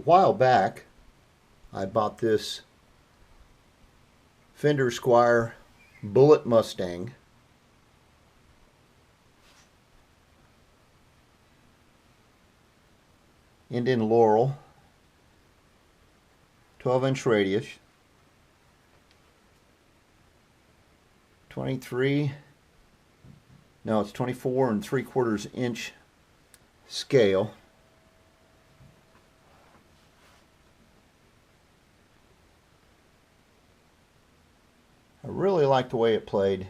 while back, I bought this Fender Squier Bullet Mustang. Indian Laurel, 12-inch radius, 24 3/4 inch scale. I really like the way it played,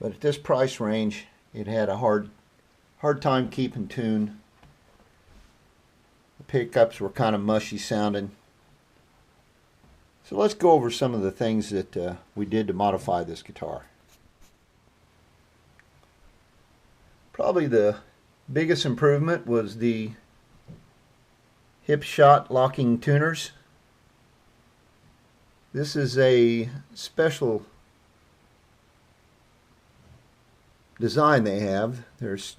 but at this price range it had a hard time keeping tune. The pickups were kind of mushy sounding. So let's go over some of the things that we did to modify this guitar. Probably the biggest improvement was the hip shot locking tuners. This is a special design they have. There's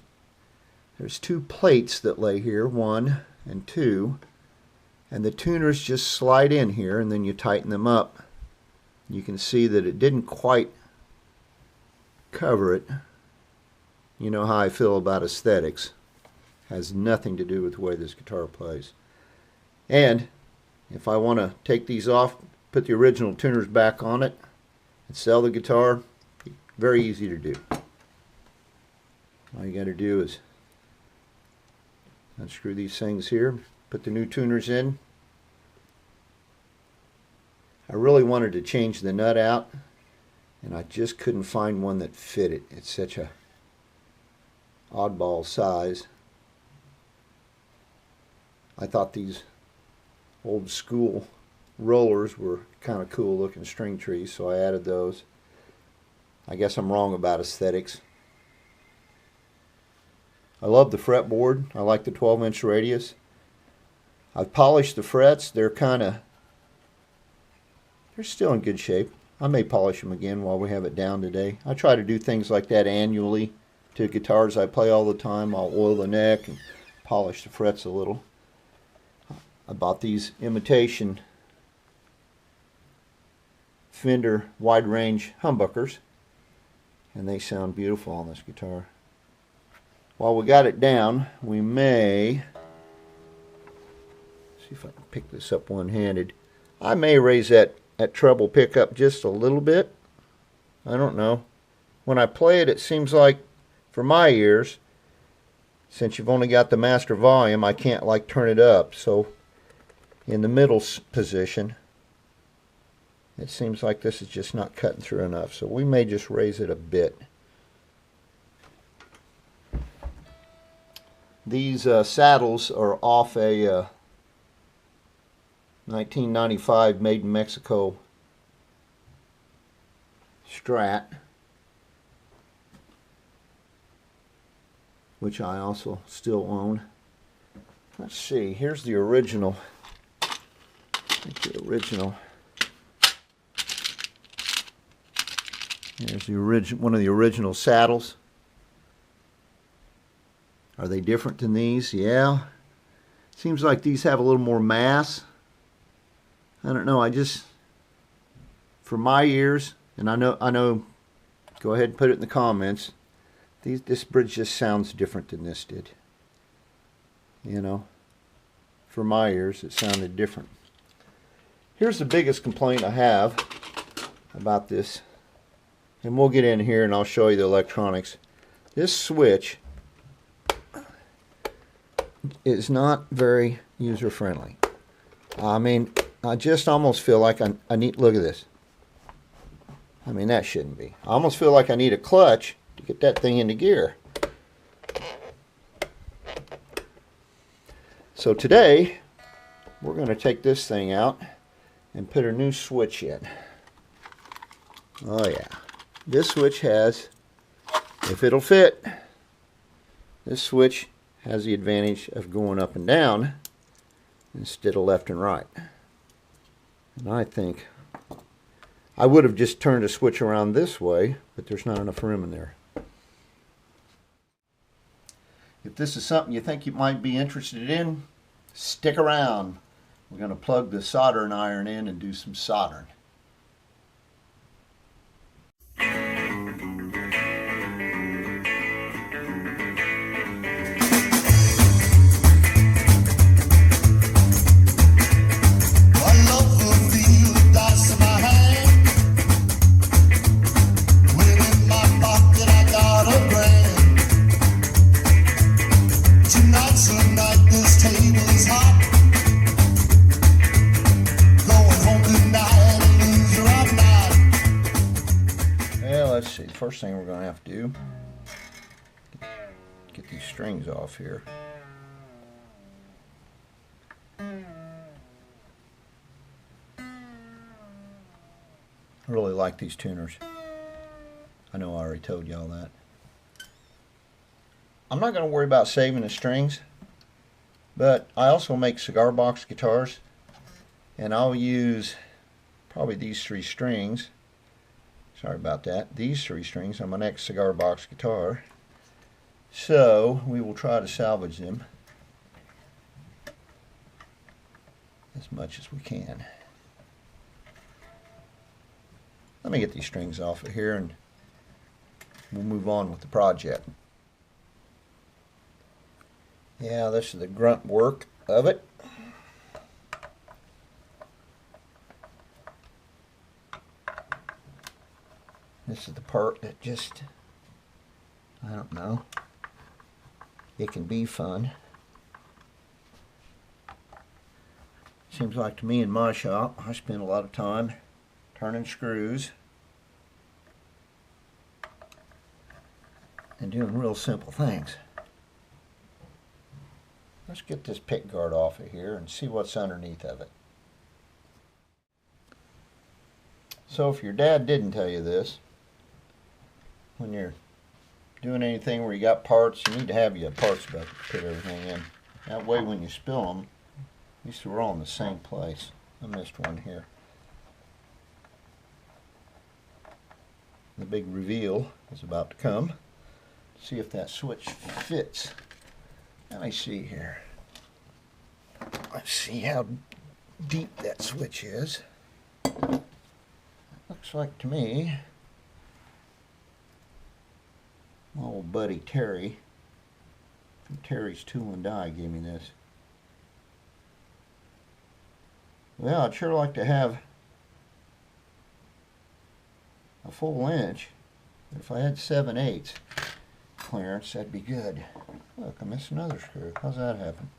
two plates that lay here, 1 and 2, and the tuners just slide in here and then you tighten them up. You can see that it didn't quite cover it. You know how I feel about aesthetics. Has nothing to do with the way this guitar plays. And if I want to take these off, put the original tuners back on it and sell the guitar, very easy to do. All you got to do is unscrew these things here, put the new tuners in. I really wanted to change the nut out, and I just couldn't find one that fit it. It's such a oddball size. I thought these old school rollers were kind of cool looking string trees, so I added those. I guess I'm wrong about aesthetics. I love the fretboard. I like the 12-inch radius. I've polished the frets. They're still in good shape. I may polish them again while we have it down today. I try to do things like that annually to guitars I play all the time. I'll oil the neck and polish the frets a little. I bought these imitation Fender wide range humbuckers, and they sound beautiful on this guitar. While we got it down, we may see if I can pick this up one-handed. I may raise that treble pickup just a little bit. I don't know. When I play it, it seems like, for my ears, since you've only got the master volume, I can't like turn it up. So in the middle position, it seems like this is just not cutting through enough. So we may just raise it a bit. These saddles are off a 1995 made in Mexico Strat, which I also still own. Let's see, here's the original. I think the original. Here's the one of the original saddles. Are they different than these? Yeah. Seems like these have a little more mass. I don't know. I just, for my ears, and I know. Go ahead and put it in the comments. This bridge just sounds different than this did. You know, for my ears, it sounded different. Here's the biggest complaint I have about this, and we'll get in here and I'll show you the electronics. This switch is not very user friendly. I mean, I just almost feel like I need, look at this. I mean, that shouldn't be. I almost feel like I need a clutch to get that thing into gear. So today, we're going to take this thing out and put a new switch in. Oh yeah. This switch has, if it'll fit, this switch has the advantage of going up and down instead of left and right. And I think I would have just turned a switch around this way, but there's not enough room in there. If this is something you think you might be interested in, stick around. We're going to plug the soldering iron in and do some soldering. Let's see, first thing we're going to have to do, get these strings off here. I really like these tuners. I know I already told y'all that. I'm not going to worry about saving the strings, but I also make cigar box guitars, and I'll use probably these 3 strings. Sorry about that. These 3 strings on my next cigar box guitar. So we will try to salvage them as much as we can. Let me get these strings off of here and we'll move on with the project. Yeah, this is the grunt work of it. This is the part that just, I don't know, it can be fun. Seems like to me in my shop, I spend a lot of time turning screws and doing real simple things. Let's get this pick guard off of here and see what's underneath of it. So if your dad didn't tell you this, when you're doing anything where you got parts, you need to have your parts bucket to put everything in. That way when you spill them, at least we're all in the same place. I missed one here. The big reveal is about to come. See if that switch fits. Let me see here. Let's see how deep that switch is. Looks like to me, my old buddy Terry from Terry's Tool and Die gave me this. Well, I'd sure like to have a full inch, but if I had 7/8 clearance, that'd be good. Look, I missed another screw. How's that happen?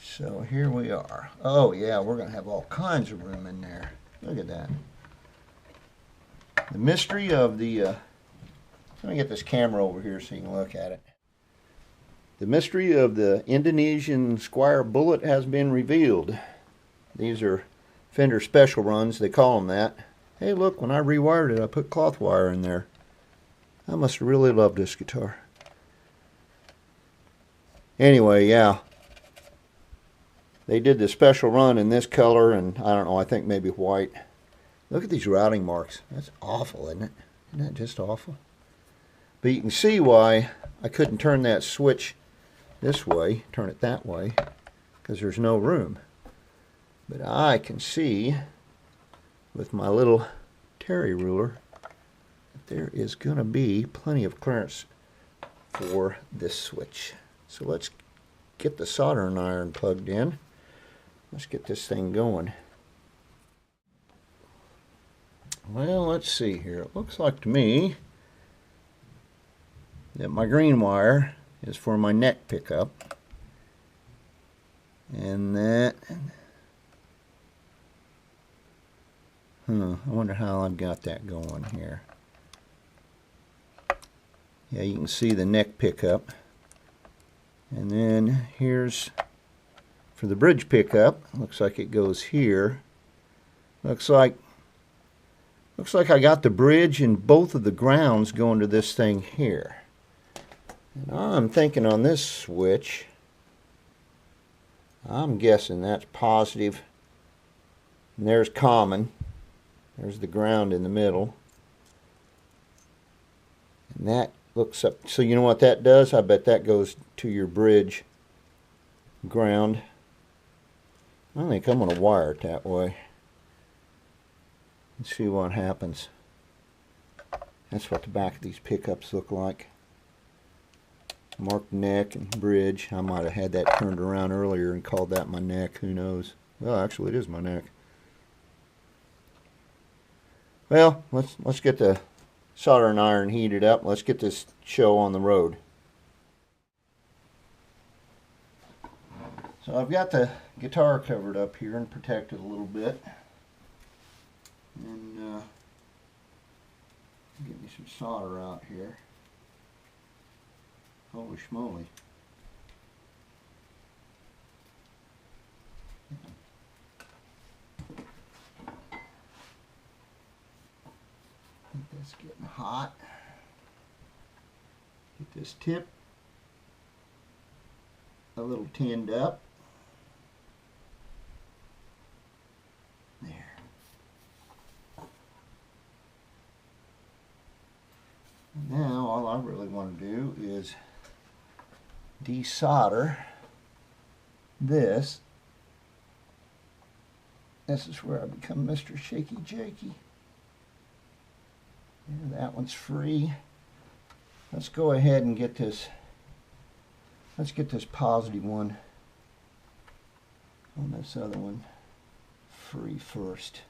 So here we are. Oh yeah, we're going to have all kinds of room in there. Look at that. The mystery of the, let me get this camera over here so you can look at it. The mystery of the Indonesian Squier Bullet has been revealed. These are Fender special runs, they call them that. Hey look, when I rewired it, I put cloth wire in there. I must have really loved this guitar. Anyway, yeah. They did the special run in this color, and I don't know, I think maybe white. Look at these routing marks. That's awful, isn't it? Isn't that just awful? But you can see why I couldn't turn that switch this way, turn it that way, because there's no room. But I can see with my little Terry ruler that there is going to be plenty of clearance for this switch. So let's get the soldering iron plugged in. Let's get this thing going. Well, let's see here. It looks like to me that my green wire is for my neck pickup. And that... I wonder how I've got that going here. Yeah, you can see the neck pickup. And then here's for the bridge pickup. Looks like it goes here. Looks like I got the bridge and both of the grounds going to this thing here. And I'm thinking on this switch, I'm guessing that's positive. And there's common. There's the ground in the middle. And that looks up. So you know what that does? I bet that goes to your bridge ground. I think I'm going to wire it that way. Let's see what happens. That's what the back of these pickups look like. Marked neck and bridge. I might have had that turned around earlier and called that my neck. Who knows? Well, actually it is my neck. Well, let's get the soldering iron heated up. Let's get this show on the road. So I've got the guitar covered up here and protected a little bit. And get me some solder out here. Holy schmoly. I think that's getting hot. Get this tip a little tinned up. There. Now all I really want to do is desolder this. This is where I become Mr. Shaky Jakey. There, that one's free. Let's go ahead and get this. Let's get this positive one on this other one free first,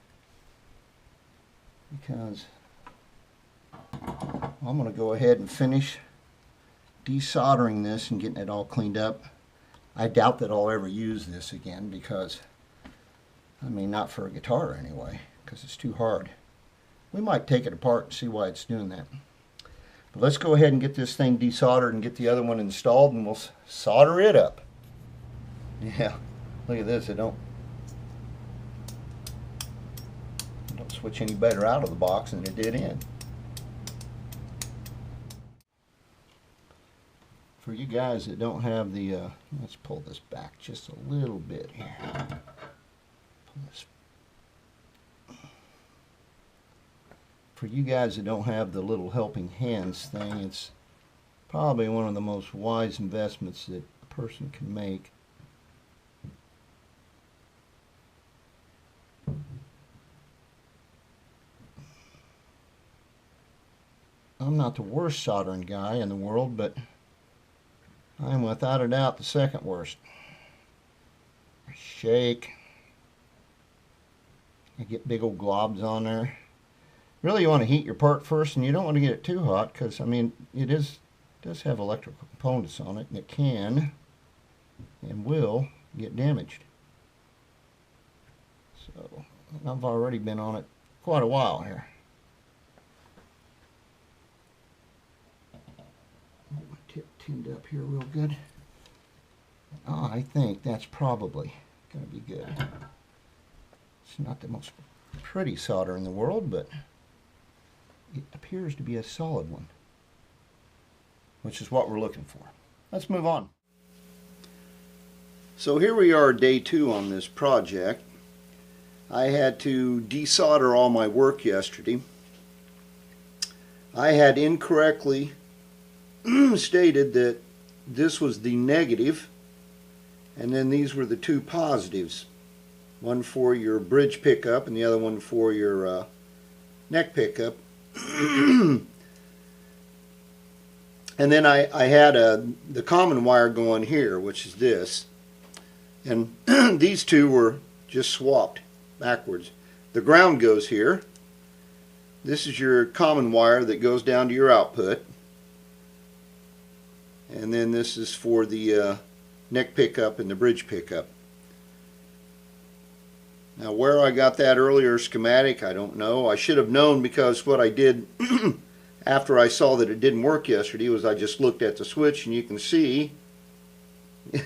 because I'm going to go ahead and finish desoldering this and getting it all cleaned up. I doubt that I'll ever use this again, because, I mean, not for a guitar anyway, because it's too hard. We might take it apart and see why it's doing that. But let's go ahead and get this thing desoldered and get the other one installed, and we'll solder it up. Yeah, look at this. It don't switch any better out of the box than it did in. For you guys that don't have the, let's pull this back just a little bit here. Pull this. For you guys that don't have the little helping hands thing, it's probably one of the most wise investments that a person can make. I'm not the worst soldering guy in the world, but I'm without a doubt the second worst. Shake. I get big old globs on there. Really, you want to heat your part first, and you don't want to get it too hot, because I mean it does have electrical components on it, and it can and will get damaged. So I've already been on it quite a while here. Get my tip tinned up here real good. Oh, I think that's probably going to be good. It's not the most pretty solder in the world, but it appears to be a solid one, which is what we're looking for. Let's move on. So here we are, day 2 on this project. I had to desolder all my work yesterday. I had incorrectly stated that this was the negative, and then these were the 2 positives. One for your bridge pickup and the other one for your neck pickup. And then I had the common wire going here, which is this, and these 2 were just swapped backwards. The ground goes here. This is your common wire that goes down to your output, and then this is for the neck pickup and the bridge pickup. Now, where I got that earlier schematic, I don't know. I should have known, because what I did after I saw that it didn't work yesterday was I just looked at the switch, and you can see,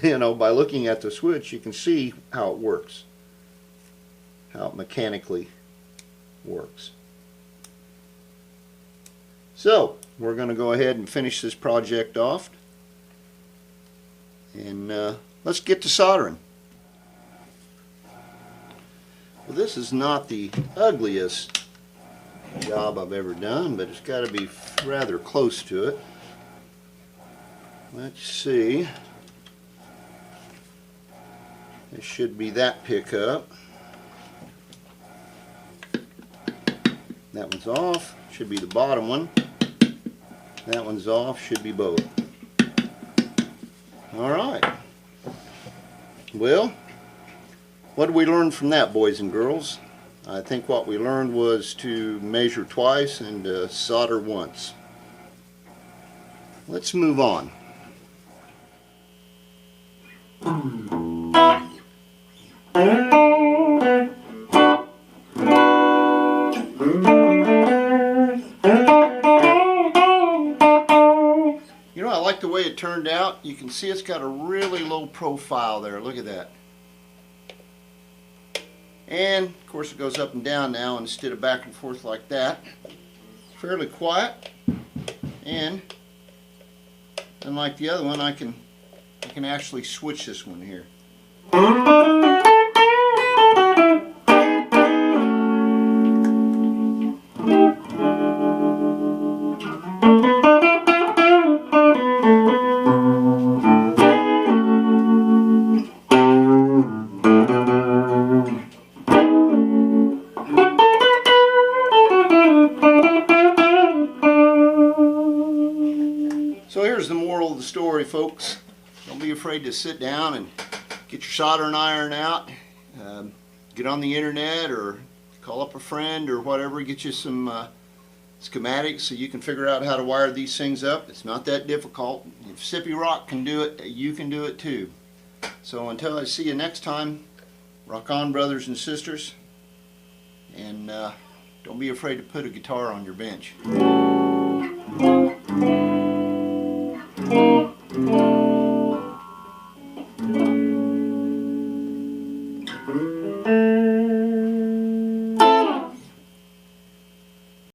you know, by looking at the switch, you can see how it works, how it mechanically works. So, we're going to go ahead and finish this project off, and let's get to soldering. Well, this is not the ugliest job I've ever done, but it's got to be rather close to it. Let's see. It should be that pickup. That one's off. Should be the bottom one. That one's off. Should be both. Alright. Well, what did we learn from that, boys and girls? I think what we learned was to measure twice and solder once. Let's move on. You know, I like the way it turned out. You can see it's got a really low profile there. Look at that. And of course it goes up and down now instead of back and forth like that. Fairly quiet, and unlike the other one, I can actually switch this one here. So here's the moral of the story, folks. Don't be afraid to sit down and get your soldering iron out. Get on the internet or call up a friend or whatever. Get you some schematics so you can figure out how to wire these things up. It's not that difficult. If Sippy Rock can do it, you can do it too. So until I see you next time, rock on, brothers and sisters. And don't be afraid to put a guitar on your bench.